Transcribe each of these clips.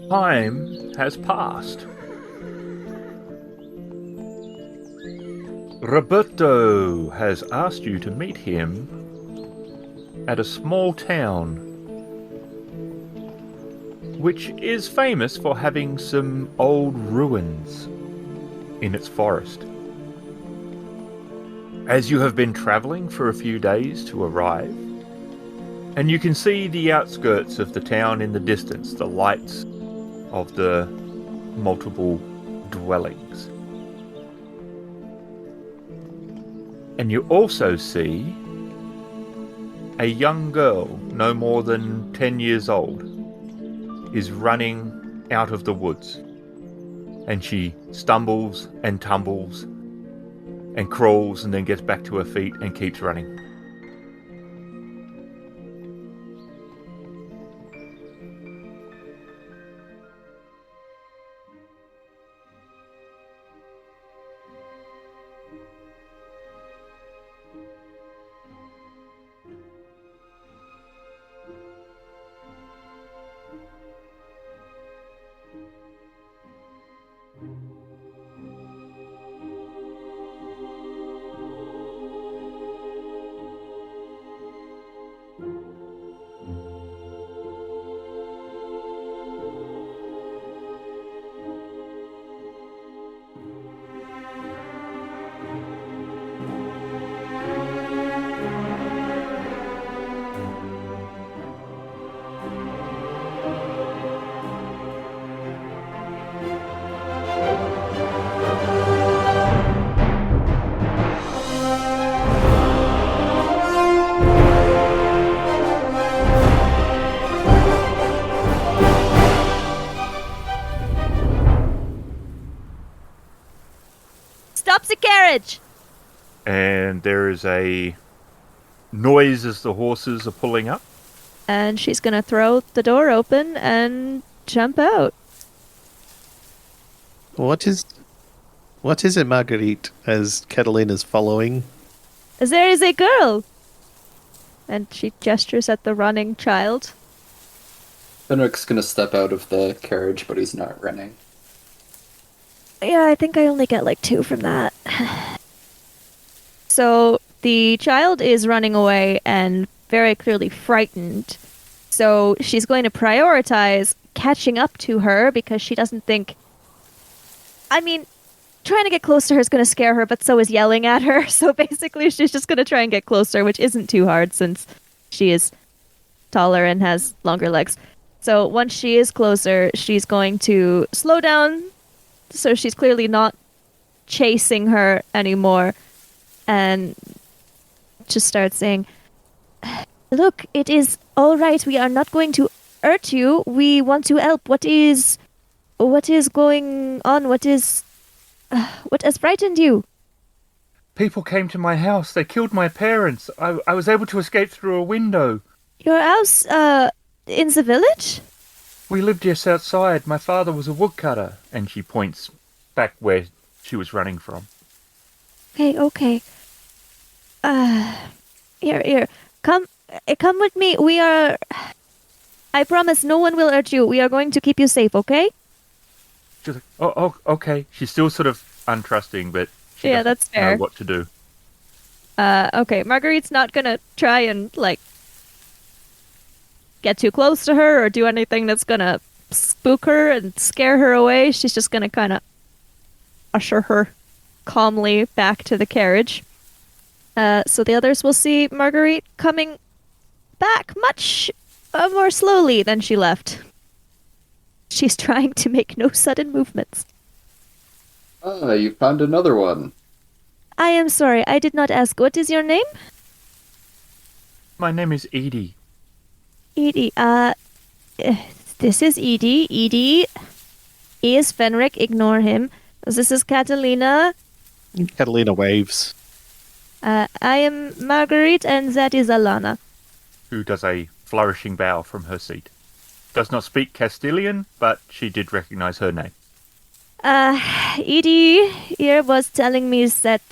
Time has passed. Roberto has asked you to meet him at a small town which is famous for having some old ruins in its forest. As you have been travelling for a few days to arrive, and you can see the outskirts of the town in the distance, the lights of the multiple dwellings. And you also see a young girl, no more than 10 years old, is running out of the woods. And she stumbles and tumbles and crawls and then gets back to her feet and keeps running. Stop the carriage! And there is a noise as the horses are pulling up. And she's gonna throw the door open and jump out. What is it, Marguerite, as Catalina's following? There is a girl! And she gestures at the running child. Fenric's gonna step out of the carriage, but he's not running. Yeah, I think I only get like 2 from that. So the child is running away and very clearly frightened. So she's going to prioritize catching up to her because she doesn't think... I mean, trying to get close to her is going to scare her, but so is yelling at her. So basically she's just going to try and get closer, which isn't too hard since she is taller and has longer legs. So once she is closer, she's going to slow down. So she's clearly not chasing her anymore. And just start saying, "Look, it is all right. We are not going to hurt you. We want to help. What is going on? What has frightened you?" People came to my house. They killed my parents. I was able to escape through a window. Your house, in the village? We lived just outside. My father was a woodcutter. And she points back where she was running from. Okay. Here. Come with me. I promise no one will hurt you. We are going to keep you safe, okay? She's like, oh, okay. She's still sort of untrusting, but she doesn't that's fair. know what to do. Okay. Marguerite's not gonna try and, get too close to her or do anything that's gonna spook her and scare her away. She's just gonna kind of usher her calmly back to the carriage. So the others will see Marguerite coming back much more slowly than she left. She's trying to make no sudden movements. Ah, you found another one. I am sorry, I did not ask. What is your name? My name is Edie. Edie, this is Edie. Edie is Fenric. Ignore him. This is Catalina. Catalina waves. I am Marguerite, and that is Alana. Who does a flourishing bow from her seat. Does not speak Castilian, but she did recognize her name. Edie here was telling me that,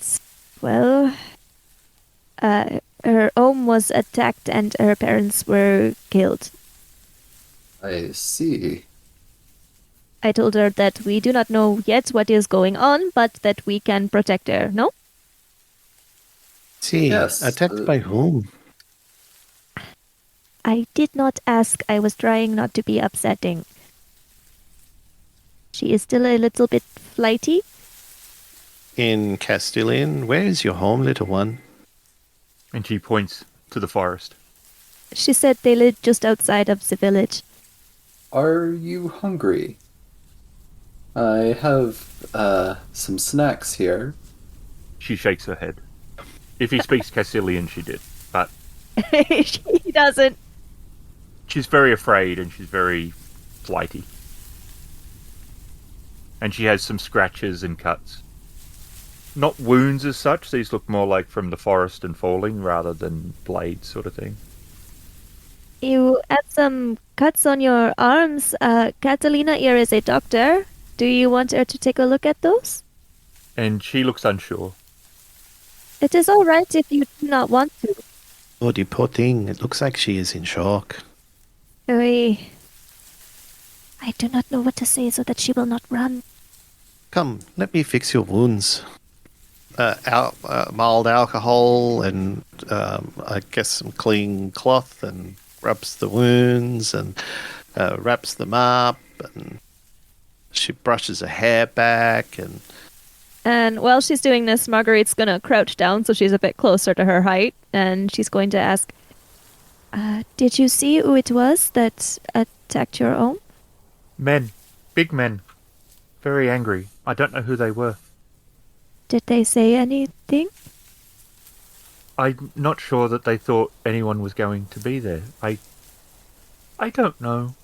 well, her home was attacked and her parents were killed. I see. I told her that we do not know yet what is going on, but that we can protect her, no? See, Yes, attacked by whom? I did not ask. I was trying not to be upsetting. She is still a little bit flighty. In Castilian. Where is your home, little one? And she points to the forest. She said they live just outside of the village. Are you hungry? I have some snacks here. She shakes her head. If he speaks Castilian, she did. But She doesn't. she's very afraid and she's very flighty. And she has some scratches and cuts. Not wounds as such, these look more like from the forest and falling rather than blades sort of thing. You had some cuts on your arms. Catalina here is a doctor. Do you want her to take a look at those? And she looks unsure. It is all right if you do not want to. Oh, the poor thing. It looks like she is in shock. I do not know what to say so that she will not run. Come, let me fix your wounds. Mild alcohol and I guess some clean cloth and rubs the wounds and wraps them up and she brushes her hair back and And while she's doing this, Marguerite's gonna crouch down so she's a bit closer to her height, and she's going to ask, did you see who it was that attacked your home? Men. Big men. Very angry. I don't know who they were. Did they say anything? I'm not sure that they thought anyone was going to be there. I don't know.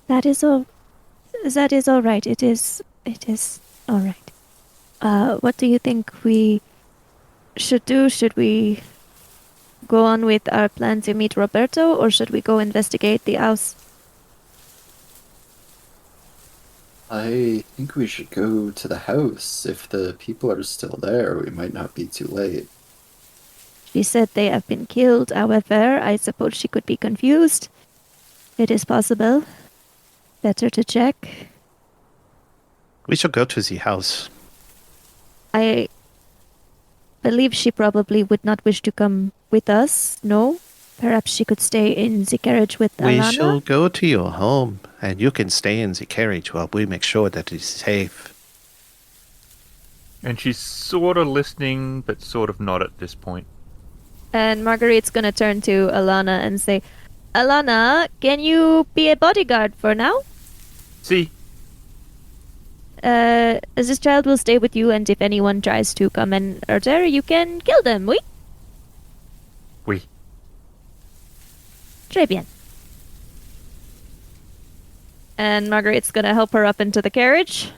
That is all right. It is all right. What do you think we should do? Should we go on with our plan to meet Roberto, or should we go investigate the house? I think we should go to the house. If the people are still there, we might not be too late. She said they have been killed. However, I suppose she could be confused. It is possible. Better to check. we shall go to the house. I believe she probably would not wish to come with us, no? Perhaps she could stay in the carriage with We Alana? shall go to your home and you can stay in the carriage while we make sure that it's safe. And she's sort of listening, but sort of not at this point. And Marguerite's gonna turn to Alana and say, Alana, can you be a bodyguard for now? See, This child will stay with you, and if anyone tries to come and hurt her, you can kill them, oui? we. Très bien. And Marguerite's gonna help her up into the carriage.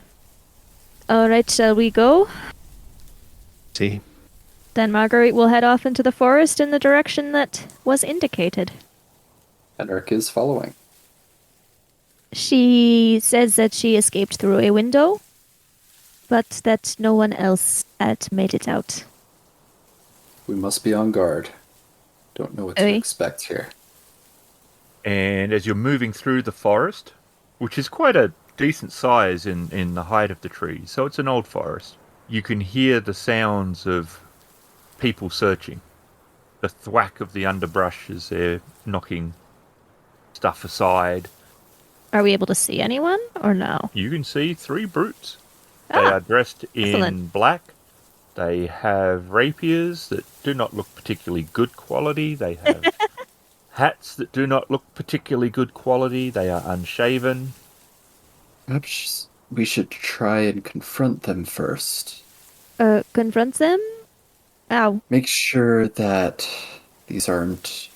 Alright, shall we go? See? Then Marguerite will head off into the forest in the direction that was indicated. Fenric is following. She says that she escaped through a window, but that no one else had made it out. We must be on guard. Don't know what to Okay. expect here. And as you're moving through the forest, which is quite a decent size in the height of the trees, so it's an old forest, you can hear the sounds of people searching. The thwack of the underbrush as they're knocking stuff aside. Are we able to see anyone, or no? You can see 3 brutes. They Ah, are dressed in excellent. black. They have rapiers that do not look particularly good quality. They have hats that do not look particularly good quality. They are unshaven. Perhaps we should try and confront them first. Confront them? Ow. Make sure that these aren't...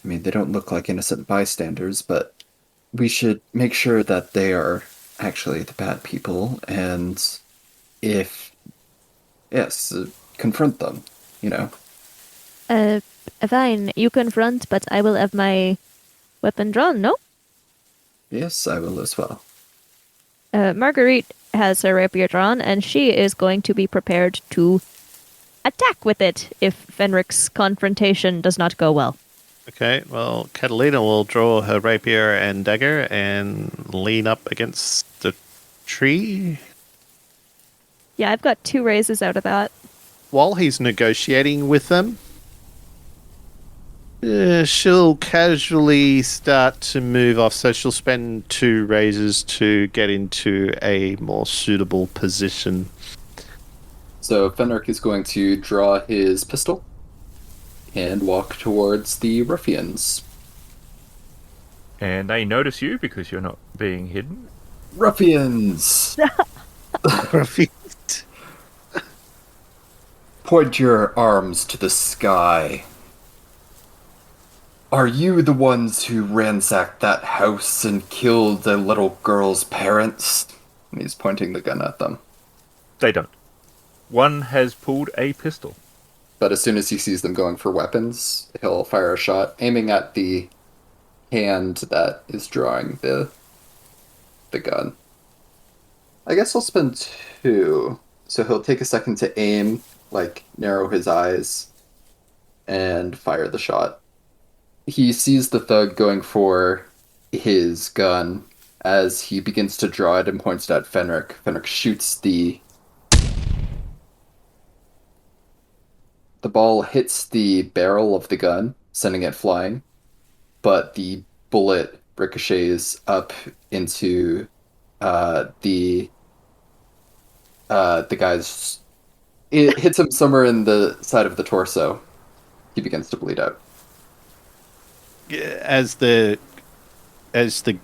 I mean, they don't look like innocent bystanders, but we should make sure that they are actually the bad people, and confront them, you know. Fine, you confront, but I will have my weapon drawn, no? Yes, I will as well. Marguerite, has her rapier drawn, and she is going to be prepared to attack with it if Fenric's confrontation does not go well. Okay, well, Catalina will draw her rapier and dagger and lean up against the tree. Yeah, I've got 2 raises out of that. While he's negotiating with them, she'll casually start to move off, so she'll spend 2 raises to get into a more suitable position. So Fenric is going to draw his pistol and walk towards the ruffians. And they notice you because you're not being hidden. Ruffians! Perfect. Point your arms to the sky. Are you the ones who ransacked that house and killed the little girl's parents? And he's pointing the gun at them. They don't. One has pulled a pistol. But as soon as he sees them going for weapons, he'll fire a shot, aiming at the hand that is drawing the gun. I guess I'll spend 2. So he'll take a second to aim, narrow his eyes, and fire the shot. He sees the thug going for his gun as he begins to draw it and points it at Fenric. Fenric shoots the ball hits the barrel of the gun, sending it flying, but the bullet ricochets up into the guy's. It hits him somewhere in the side of the torso. He begins to bleed out. As the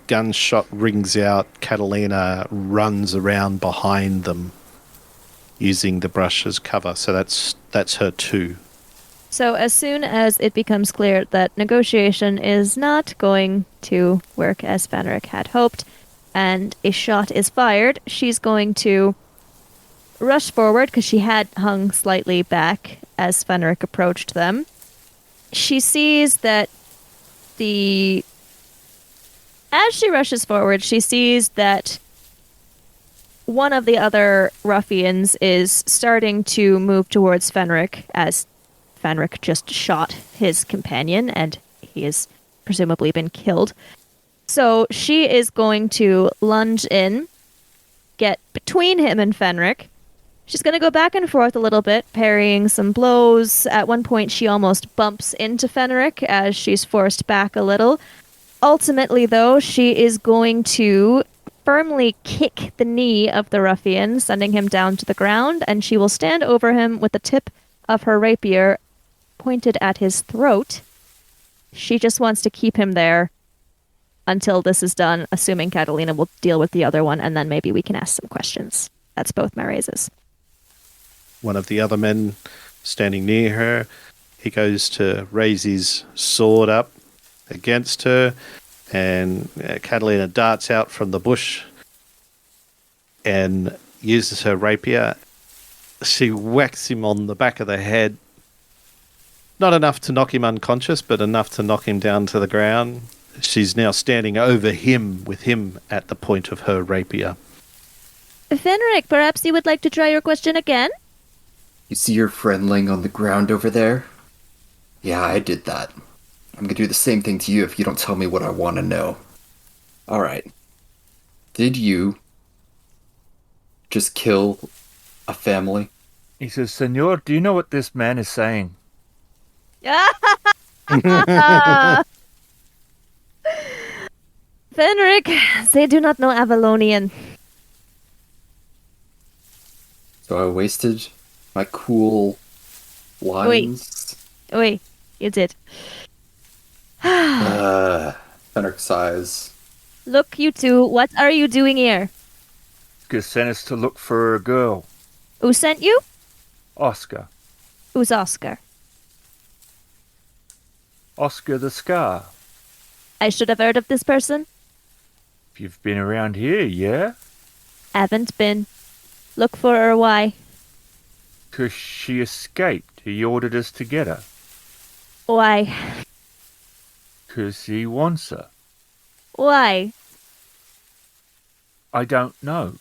gunshot rings out, Catalina runs around behind them, using the brush as cover. So that's her 2. So as soon as it becomes clear that negotiation is not going to work as Fenric had hoped, and a shot is fired, she's going to rush forward because she had hung slightly back as Fenric approached them. She sees that as she rushes forward, she sees that one of the other ruffians is starting to move towards Fenric as Fenric just shot his companion and he has presumably been killed. So she is going to lunge in, get between him and Fenric. She's going to go back and forth a little bit, parrying some blows. At one point, she almost bumps into Fenric as she's forced back a little. Ultimately, though, she is going to firmly kick the knee of the ruffian, sending him down to the ground, and she will stand over him with the tip of her rapier pointed at his throat. She just wants to keep him there until this is done, assuming Catalina will deal with the other one, and then maybe we can ask some questions. That's both my raises. One of the other men standing near her, he goes to raise his sword up against her, and Catalina darts out from the bush and uses her rapier. She whacks him on the back of the head. Not enough to knock him unconscious, but enough to knock him down to the ground. She's now standing over him, with him at the point of her rapier. Fenric, perhaps you would like to try your question again? You see your friend laying on the ground over there? Yeah, I did that. I'm gonna do the same thing to you if you don't tell me what I want to know. Alright. Did you just kill a family? He says, Senor, do you know what this man is saying? Fenric, they do not know Avalonian. So I wasted my cool lines. Wait, you did. Fenric sighs. Look, you two, what are you doing here? Oscar sent us to look for a girl. Who sent you? Oscar. Who's Oscar? Oscar the Scar. I should have heard of this person. If you've been around here, yeah? Haven't been. Look for her, why? 'Cause she escaped. He ordered us to get her. Why? 'Cause he wants her. Why? I don't know.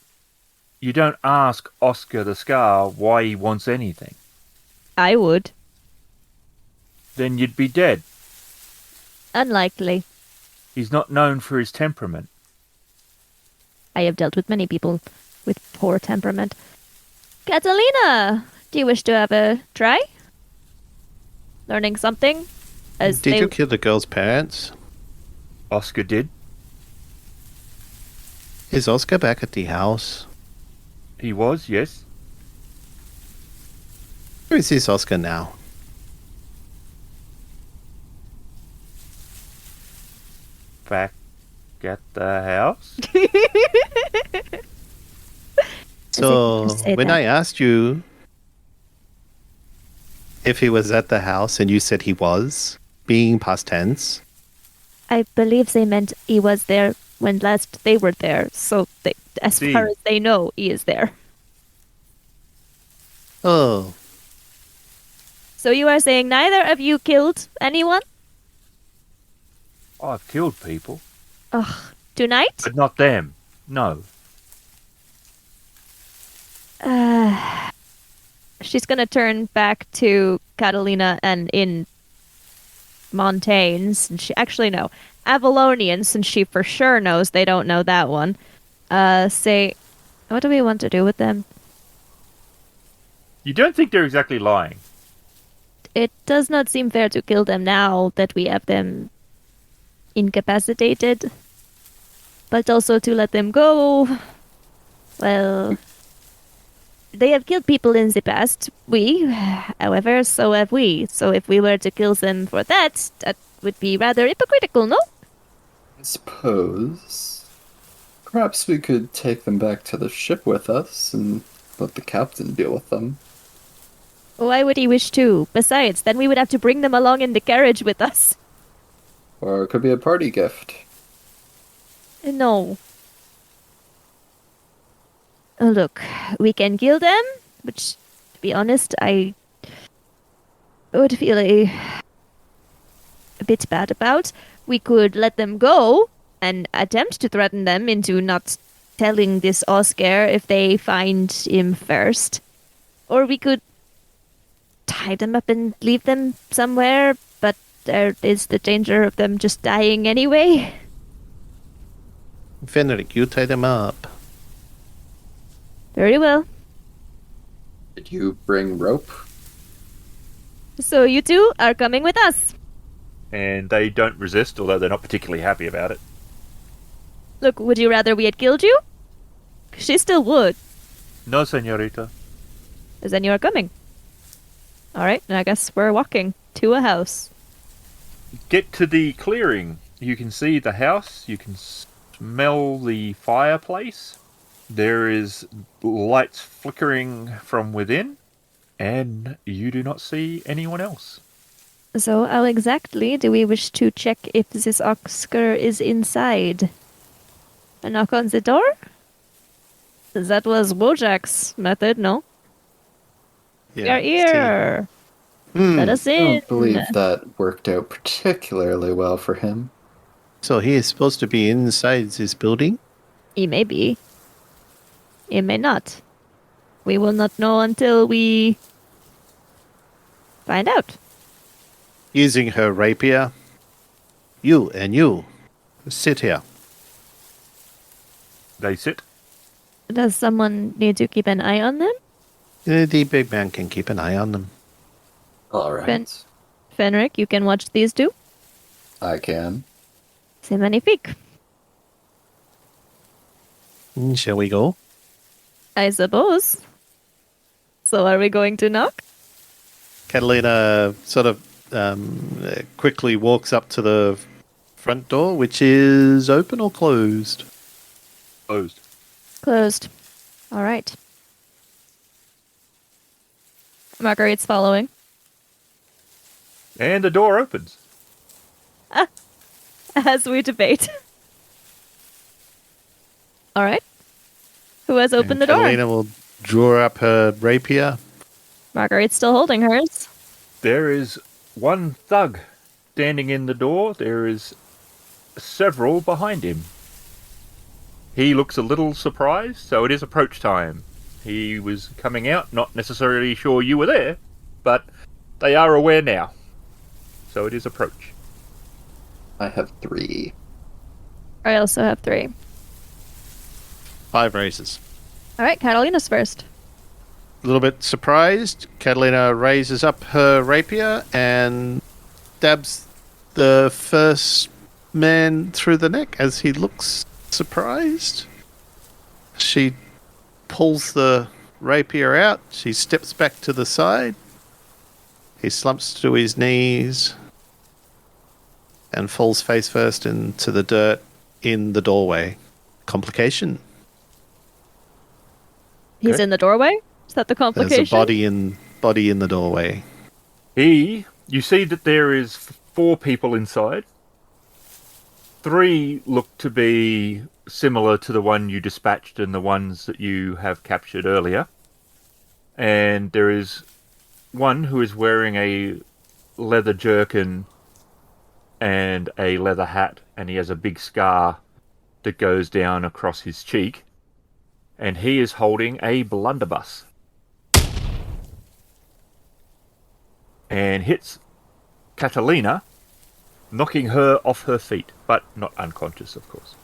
You don't ask Oscar the Scar why he wants anything. I would. Then you'd be dead. Unlikely. He's not known for his temperament. I have dealt with many people with poor temperament. Catalina, do you wish to have a try? Learning something? Did you kill the girl's parents? Oscar did. Is Oscar back at the house? He was, yes. Where is this Oscar now? Back at the house? So, say when that? I asked you if he was at the house and you said he was, being past tense, I believe they meant he was there when last they were there, so as See. far as they know, he is there. oh, So you are saying neither of you killed anyone? I've killed people. Ugh. Tonight? But not them. No. She's gonna turn back to Catalina and in Montaigne, since she actually no Avalonian, since she for sure knows they don't know that one. Say, what do we want to do with them? You don't think they're exactly lying? It does not seem fair to kill them now that we have them incapacitated, but also to let them go. Well, they have killed people in the past. However, so have we. So if we were to kill them for that, that would be rather hypocritical, no? I suppose. Perhaps we could take them back to the ship with us and let the captain deal with them. Why would he wish to? Besides, then we would have to bring them along in the carriage with us. Or it could be a party gift. No. Look, we can kill them, which, to be honest, I would feel a bit bad about. We could let them go and attempt to threaten them into not telling this Oscar if they find him first. Or we could tie them up and leave them somewhere, but there is the danger of them just dying anyway. Fenric, you tie them up. Very well. Did you bring rope? So you two are coming with us. And they don't resist, although they're not particularly happy about it. Look, would you rather we had killed you? She still would. No, senorita. Then you are coming. Alright, I guess we're walking to a house. Get to the clearing. You can see the house. You can smell the fireplace. There is lights flickering from within. And you do not see anyone else. So how exactly do we wish to check if this Oscar is inside? A knock on the door? That was Bojack's method, no? We are here. Let us I in. don't believe that worked out particularly well for him. So he is supposed to be inside this building? He may be. He may not. We will not know until we find out. Using her rapier. You and you. Sit here. They sit. Does someone need to keep an eye on them? The big man can keep an eye on them. Alright. Fenric, you can watch these two. I can. C'est magnifique. Shall we go? I suppose. So are we going to knock? Catalina sort of quickly walks up to the front door, which is open or closed? Closed. Closed. All right. Marguerite's following. And the door opens. As we debate. All right. Who has opened the door? Catalina will draw up her rapier. Marguerite's still holding hers. There is one thug standing in the door. There is several behind him. He looks a little surprised, so it is approach time. He was coming out, not necessarily sure you were there, but they are aware now. So it is approach. I have 3. I also have 3. 5 raises. All right, Catalina's first. A little bit surprised, Catalina raises up her rapier and stabs the first man through the neck as he looks surprised. She pulls the rapier out. She steps back to the side. He slumps to his knees and falls face first into the dirt in the doorway. Complication. He's Okay. in the doorway? Is that the complication? There's a body in the doorway. You see that there is 4 people inside. 3 look to be similar to the one you dispatched and the ones that you have captured earlier. And there is one who is wearing a leather jerkin and a leather hat, and he has a big scar that goes down across his cheek. And he is holding a blunderbuss. And hits Catalina, knocking her off her feet, but not unconscious, of course.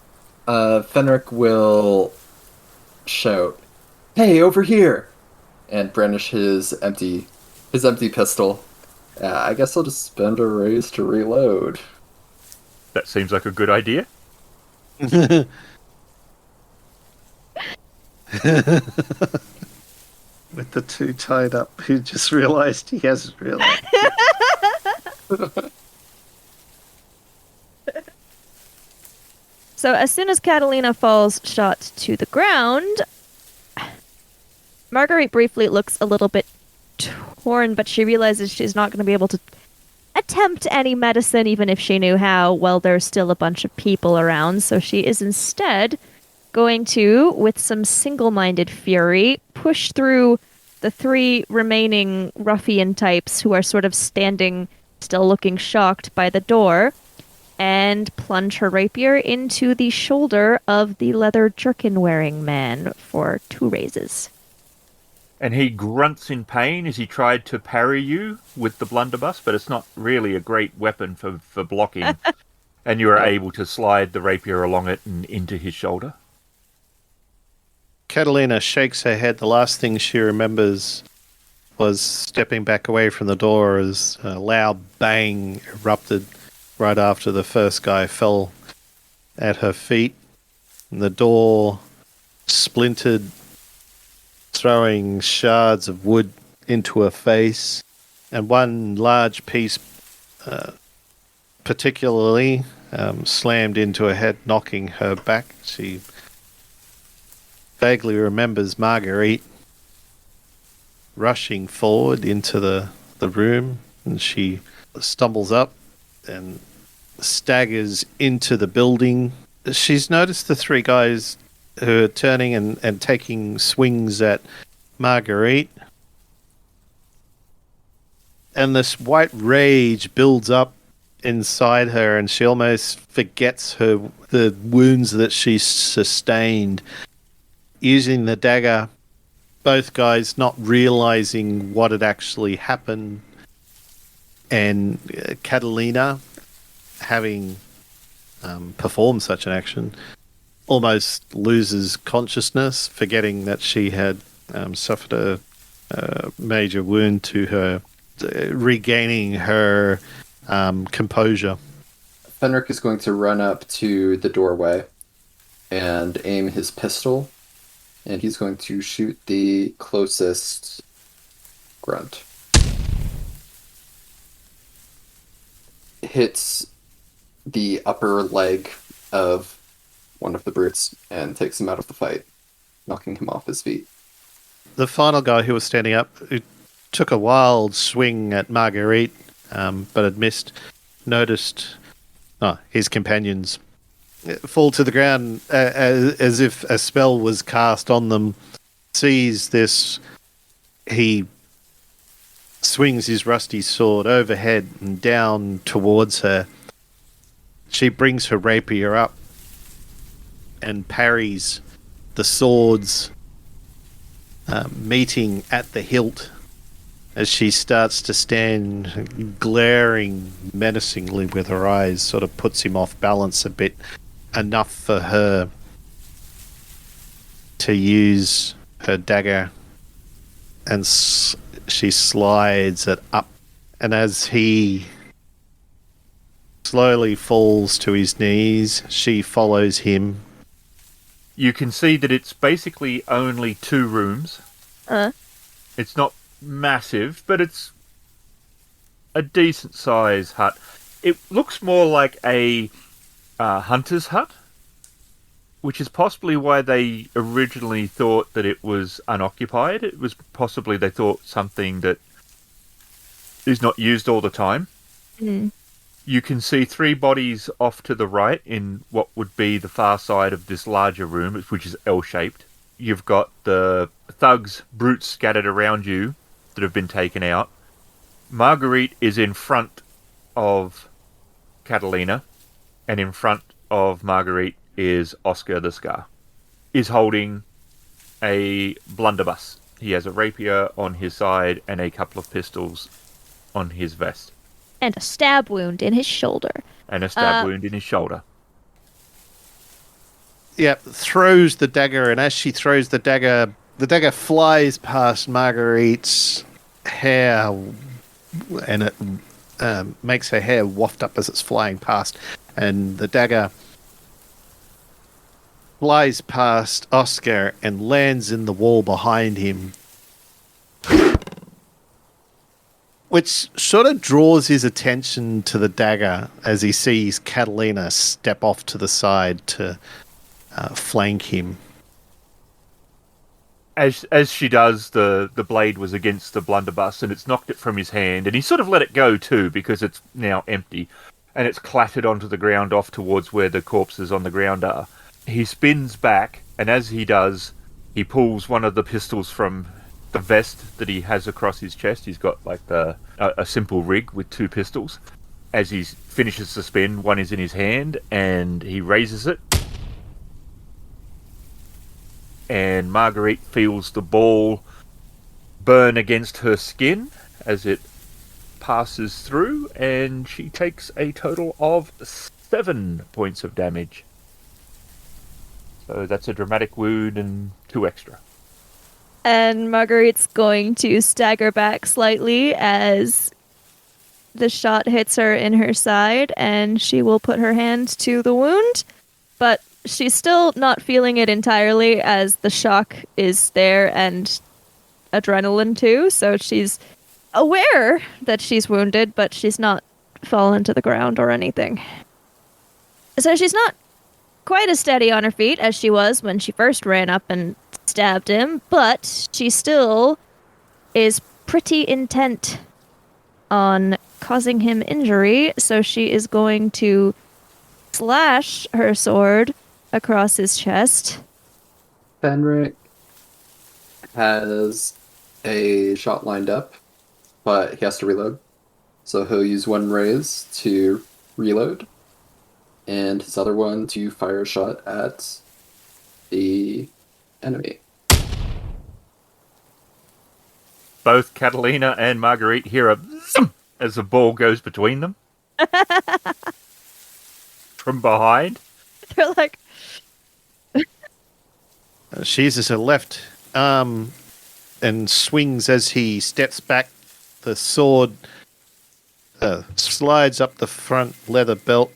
Fenric will shout, "Hey, over here!" and brandish his empty pistol. I guess I'll just spend a raise to reload. That seems like a good idea. With the 2 tied up, who just realised he hasn't realised. So as soon as Catalina falls shot to the ground, Marguerite briefly looks a little bit torn, but she realizes she's not going to be able to attempt any medicine, even if she knew how, while there's still a bunch of people around. So she is instead going to, with some single-minded fury, push through the 3 remaining ruffian types who are sort of standing, still looking shocked by the door, and plunge her rapier into the shoulder of the leather jerkin-wearing man for 2 raises. And he grunts in pain as he tried to parry you with the blunderbuss, but it's not really a great weapon for blocking. And you are able to slide the rapier along it and into his shoulder. Catalina shakes her head. The last thing she remembers was stepping back away from the door as a loud bang erupted right after the first guy fell at her feet. And the door splintered, throwing shards of wood into her face. And one large piece particularly slammed into her head, knocking her back. She vaguely remembers Marguerite rushing forward into the room, and she stumbles up and staggers into the building. She's noticed the 3 guys who are turning and taking swings at Marguerite. And this white rage builds up inside her, and she almost forgets the wounds that she sustained. Using the dagger, both guys not realizing what had actually happened, and Catalina, having performed such an action, almost loses consciousness, forgetting that she had suffered a major wound to her, regaining her composure. Fenric is going to run up to the doorway and aim his pistol, and he's going to shoot the closest grunt. Hits the upper leg of one of the brutes and takes him out of the fight, knocking him off his feet. The final guy who was standing up, who took a wild swing at Marguerite, but had missed, noticed his companions fall to the ground as if a spell was cast on them. Sees this, he swings his rusty sword overhead and down towards her. She brings her rapier up and parries the swords meeting at the hilt as she starts to stand glaring menacingly with her eyes. Sort of puts him off balance a bit, enough for her to use her dagger, and she slides it up, and as he slowly falls to his knees, she follows him. You can see that it's basically only 2 rooms. It's not massive, but it's a decent size hut. It looks more like a hunter's hut, which is possibly why they originally thought that it was unoccupied. It was possibly they thought something that is not used all the time. You can see 3 bodies off to the right in what would be the far side of this larger room, which is L-shaped. You've got the thugs, brutes scattered around you that have been taken out. Marguerite is in front of Catalina, and in front of Marguerite is Oscar the Scar. Is holding a blunderbuss. He has a rapier on his side and a couple of pistols on his vest. And a stab wound in his shoulder. Wound in his shoulder. Yep, throws the dagger, and as she throws the dagger flies past Marguerite's hair, and it makes her hair waft up as it's flying past, and the dagger flies past Oscar and lands in the wall behind him, which sort of draws his attention to the dagger as he sees Catalina step off to the side to flank him. As she does, the blade was against the blunderbuss, and it's knocked it from his hand, and he sort of let it go too, because it's now empty, and it's clattered onto the ground off towards where the corpses on the ground are. He spins back, and as he does, he pulls one of the pistols from the vest that he has across his chest. He's got like a simple rig with 2 pistols. As he finishes the spin, one is in his hand, and he raises it. And Marguerite feels the ball burn against her skin as it passes through, and she takes a total of 7 points of damage. So that's a dramatic wound and 2 extra. And Marguerite's going to stagger back slightly as the shot hits her in her side, and she will put her hand to the wound, but she's still not feeling it entirely as the shock is there and adrenaline too, so she's aware that she's wounded, but she's not fallen to the ground or anything. So she's not quite as steady on her feet as she was when she first ran up and stabbed him, but she still is pretty intent on causing him injury, so she is going to slash her sword across his chest. Fenric has a shot lined up, but he has to reload. So he'll use one raise to reload, and his other one to fire a shot at the enemy. Both Catalina and Marguerite hear a zoom as the ball goes between them. From behind. They're like... She uses her left arm and swings as he steps back. The sword slides up the front leather belt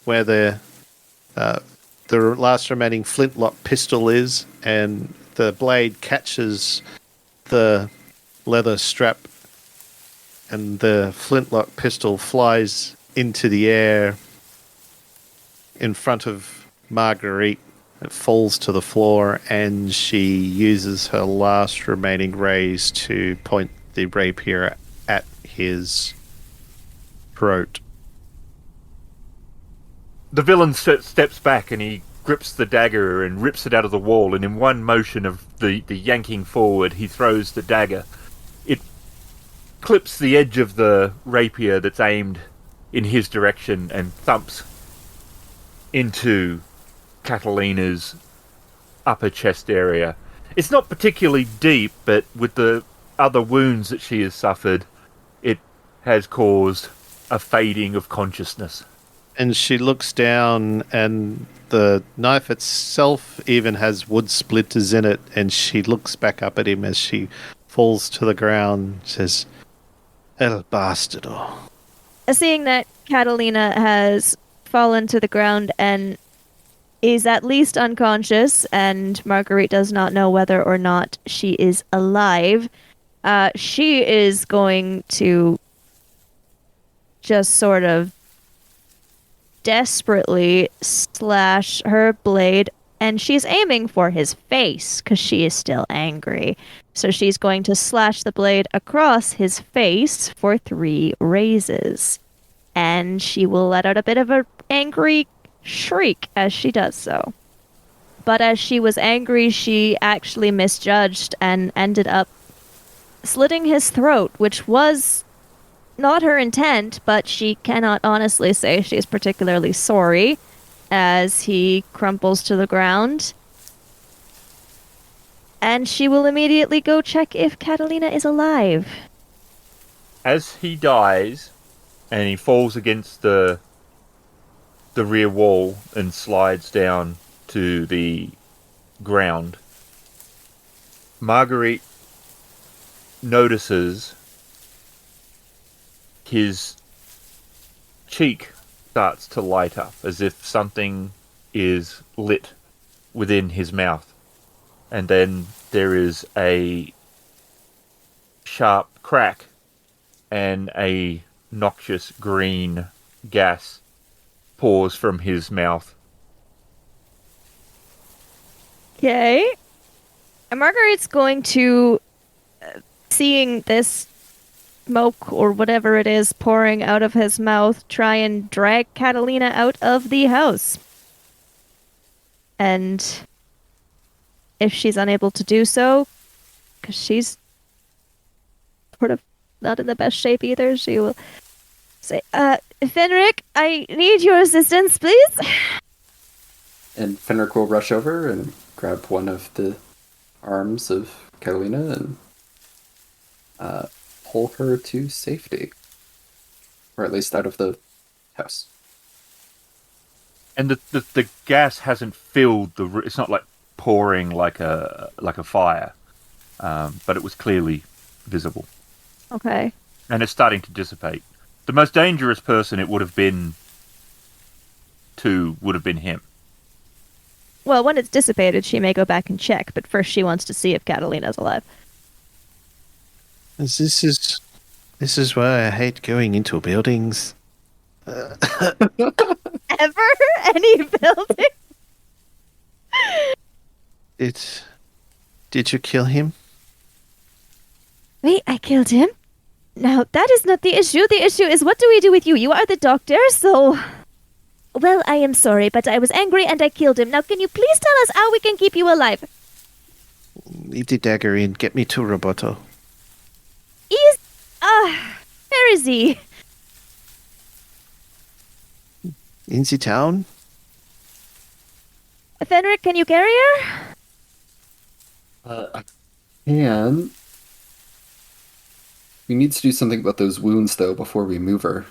where the last remaining flintlock pistol is, and the blade catches the leather strap, and the flintlock pistol flies into the air in front of Marguerite. It falls to the floor, and she uses her last remaining raise to point the rapier at his throat. The villain steps back, and he grips the dagger and rips it out of the wall, and in one motion of the yanking forward, he throws the dagger. It clips the edge of the rapier that's aimed in his direction and thumps into Catalina's upper chest area. It's not particularly deep, but with the other wounds that she has suffered, it has caused a fading of consciousness. And she looks down, and the knife itself even has wood splinters in it, and she looks back up at him as she falls to the ground, says, El bastardo. Seeing that Catalina has fallen to the ground and is at least unconscious, and Marguerite does not know whether or not she is alive, she is going to just sort of desperately slash her blade, and she's aiming for his face because she is still angry. So she's going to slash the blade across his face for 3 raises. And she will let out a bit of an angry shriek as she does so. But as she was angry, she actually misjudged and ended up slitting his throat, which was not her intent, but she cannot honestly say she's particularly sorry as he crumples to the ground. And she will immediately go check if Catalina is alive. As he dies, and he falls against the rear wall and slides down to the ground, Marguerite notices his cheek starts to light up as if something is lit within his mouth. And then there is a sharp crack and a noxious green gas pours from his mouth. Okay. And Marguerite's going to, seeing this smoke or whatever it is pouring out of his mouth, try and drag Catalina out of the house. And if she's unable to do so, because she's sort of not in the best shape either, she will say, Fenric, I need your assistance, please. And Fenric will rush over and grab one of the arms of Catalina and pull her to safety. Or at least out of the house. And the gas hasn't filled the... It's not like pouring like a fire. But it was clearly visible. Okay. And it's starting to dissipate. The most dangerous person it would have been him. Well, when it's dissipated, she may go back and check, but first she wants to see if Catalina's alive. This is why I hate going into buildings. Ever? Any building? Did you kill him? Wait, I killed him? Now, that is not the issue. The issue is, what do we do with you? You are the doctor, so... Well, I am sorry, but I was angry and I killed him. Now, can you please tell us how we can keep you alive? Leave the dagger in. Get me to Roboto. Where is he? In the town? Fenric, can you carry her? I can. We need to do something about those wounds, though, before we move her.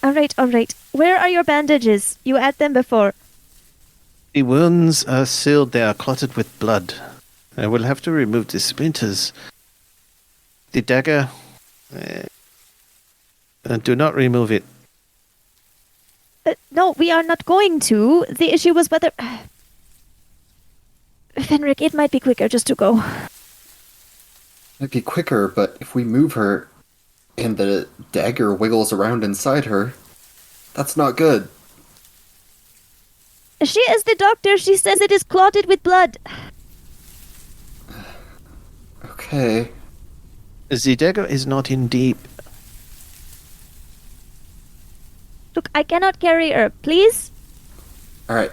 All right. Where are your bandages? You had them before. The wounds are sealed. They are clotted with blood. I will have to remove the splinters. The dagger... do not remove it. No, we are not going to. The issue was whether... Fenric, it might be quicker just to go. It'd be quicker, but if we move her and the dagger wiggles around inside her, that's not good. She is the doctor. She says it is clotted with blood. Okay. The dagger is not in deep. Look, I cannot carry her. Please? Alright.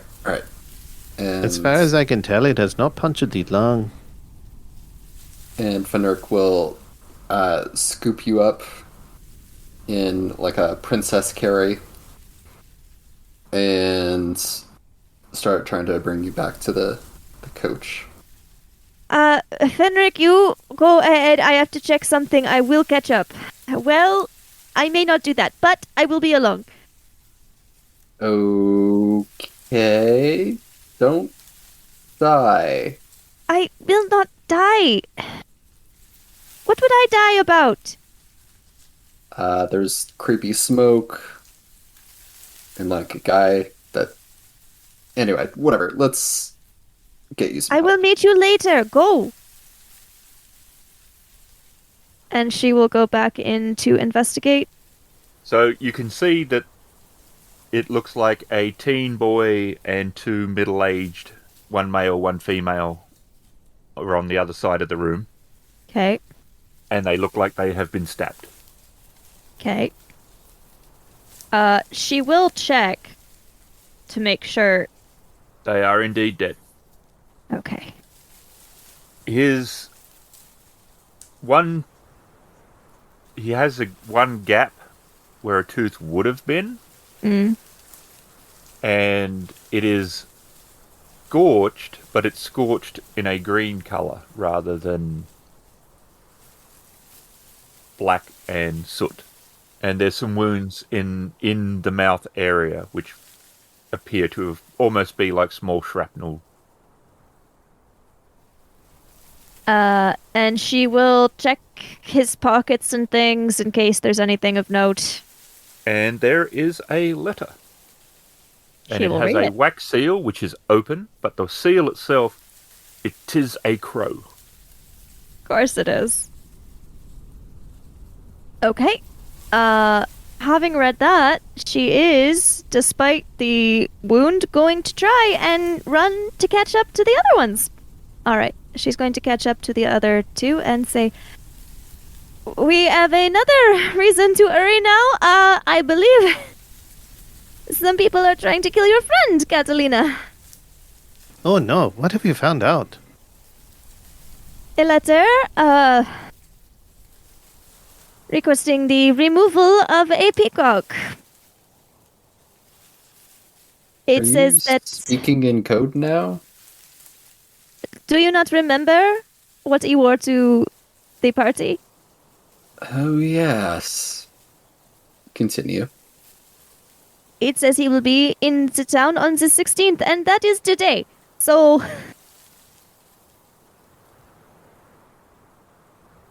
And As far as I can tell, it has not punctured the lung. And Fenric will scoop you up in like a princess carry and start trying to bring you back to the coach. Fenric, you go ahead. I have to check something. I will catch up. Well, I may not do that, but I will be along. Okay. Don't die. I will not die. What would I die about? There's creepy smoke and like a guy that. Anyway, whatever. Let's get you some I will help. meet you later. Go. And she will go back in to investigate. So you can see that it looks like a teen boy and two middle-aged, one male, one female, are on the other side of the room, Okay. and they look like they have been stabbed. Okay. She will check to make sure. They are indeed dead. Okay. His one... He has one gap where a tooth would have been, Mm. and it is scorched, but it's scorched in a green colour rather than black and soot. And there's some wounds in the mouth area which appear to have almost be like small shrapnel. And she will check his pockets and things in case there's anything of note. And there is a letter. And She it will has read a it. wax seal which is open, but the seal itself, it is a crow. Of course it is. Okay. Having read that, she is, despite the wound, going to try and run to catch up to the other ones. Alright, she's going to catch up to the other two and say, we have another reason to hurry now. I believe some people are trying to kill your friend, Catalina. Oh no, what have you found out? A letter, requesting the removal of a peacock. It Are says you that... speaking in code now? Do you not remember what he wore to the party? Oh yes. Continue. It says he will be in the town on the 16th, and that is today. So,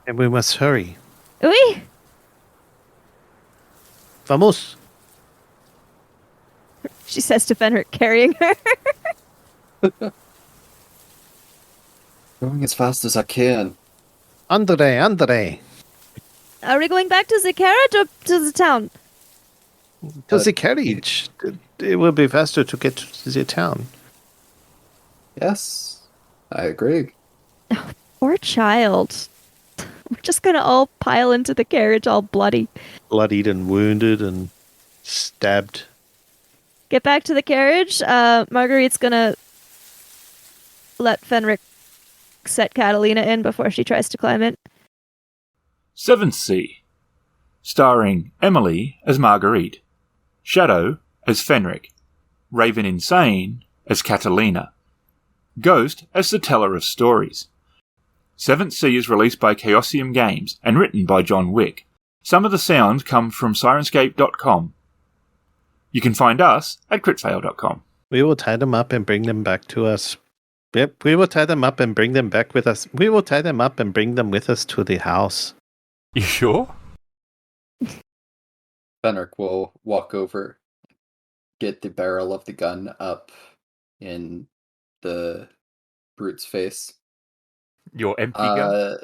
And we must hurry. oui. Vamos! She says to Fenric, carrying her. Going as fast as I can. Andre! Are we going back to the carriage or to the town? To the carriage. It will be faster to get to the town. Yes, I agree. Poor child. We're just gonna all pile into the carriage all bloody. Bloodied and wounded and stabbed. Get back to the carriage. Marguerite's gonna let Fenric set Catalina in before she tries to climb it. 7th Sea, starring Emily as Marguerite, Shadow as Fenric, RavenInsane as Catalina, Ghost as the teller of stories. 7th Sea is released by Chaosium Games and written by John Wick. Some of the sound come from Sirenscape.com. You can find us at critfail.com. We will tie them up and bring them back to us. Yep, we will tie them up and bring them back with us. We will tie them up and bring them with us to the house. You sure? Fenric will walk over, get the barrel of the gun up in the brute's face. Your empty gun?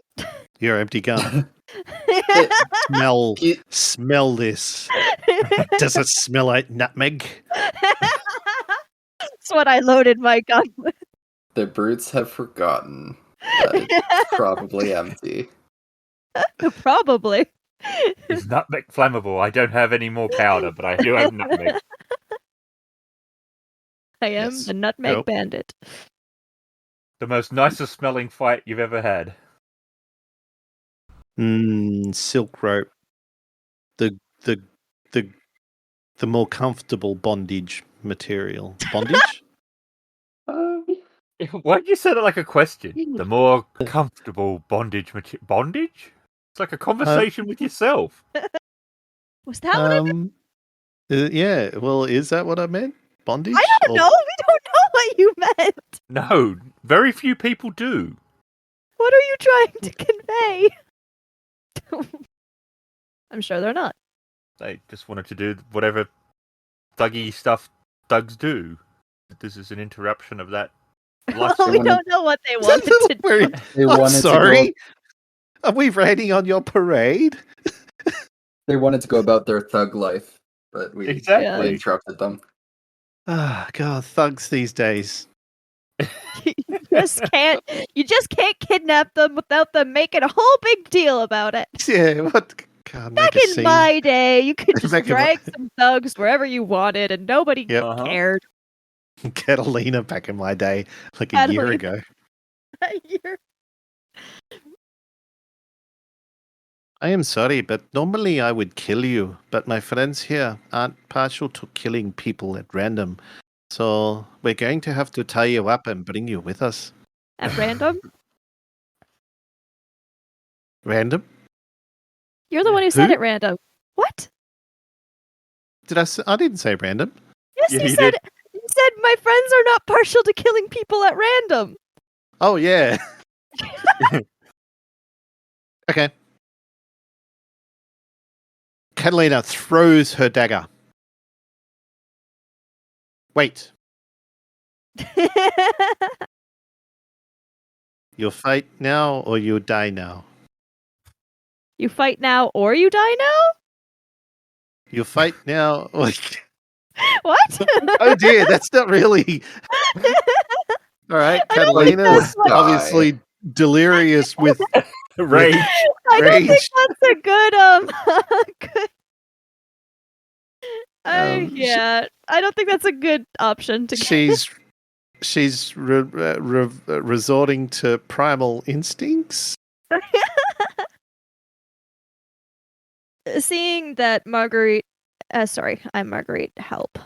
Your empty gun. It- Smell this. Does it smell like nutmeg? That's what I loaded my gun with. The brutes have forgotten that it's probably empty. Probably. It's nutmeg flammable. I don't have any more powder, but I do have nutmeg. I am Yes. the Nutmeg Nope. Bandit. The most nicest smelling fight you've ever had. Silk rope. The more comfortable bondage material. Bondage? Why do you say that like a question? The more comfortable bondage? It's like a conversation with yourself. Was that what I meant? Yeah. Well, is that what I meant? Bondage? I don't know. We don't know what you meant. No, very few people do. What are you trying to convey? I'm sure they're not. They just wanted to do whatever thuggy stuff thugs do. This is an interruption of that. Well, They we wanted- don't know what they wanted to do. Very- They I'm wanted sorry. Are we raining on your parade? they wanted to go about their thug life, but we Exactly. interrupted them. Ah, God, thugs these days. You just can't kidnap them without them making a whole big deal about it. Yeah, what? God, Back make a in scene. my day, you could just Back in my- drag some thugs wherever you wanted and nobody Yep. Uh-huh. cared. Catalina back in my day, like a year Catalina. ago. You're- I am sorry, but normally I would kill you, but my friends here aren't partial to killing people at random. So we're going to have to tie you up and bring you with us. At random? Random? You're the one who said it random. What? Did I? I didn't say random. Yes, Yeah, you you said. did. You said my friends are not partial to killing people at random. Oh yeah. Okay. Catalina throws her dagger. Wait, you'll fight now or you'll die now. You fight now or you die now? You'll fight now or... What? Oh dear, that's not really... All right, I don't think Catalina, that's what- obviously delirious with... Rage. I don't think Rage. that's a good good. Yeah, I don't think that's a good option to. She's resorting to primal instincts. Seeing that Marguerite, sorry, I'm Marguerite. Help.